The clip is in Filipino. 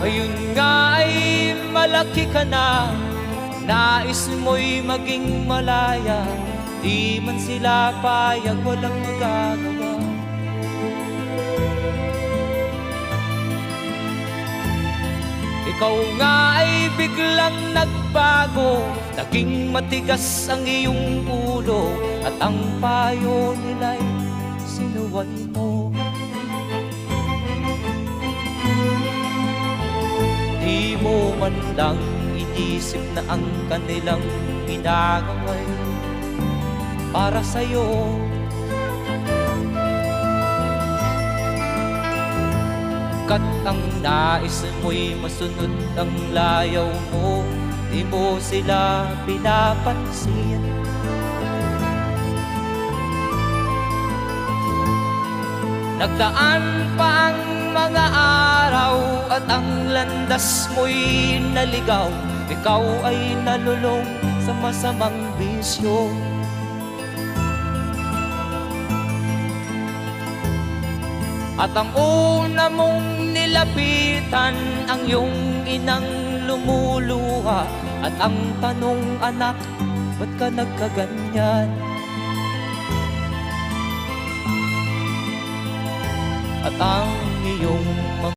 Ngayon nga ay malaki ka na, nais mo'y maging malaya, di man sila payag, walang magagawa. Ikaw nga ay biglang nagbago, naging matigas ang iyong ulo, at ang payo nila'y sinuway mo. Di mo man lang inisip na ang kanilang ginagawa'y para sa'yo. Kat ang nais mo'y masunod ang layaw mo, di mo sila pinapansin. Nagdaan pa ang mga araw at ang landas mo'y naligaw, ikaw ay nalulong sa masamang bisyo. At ang una mong nilapitan ang iyong inang lumuluha, at ang tanong, anak, ba't ka nagkaganyan? At ang iyong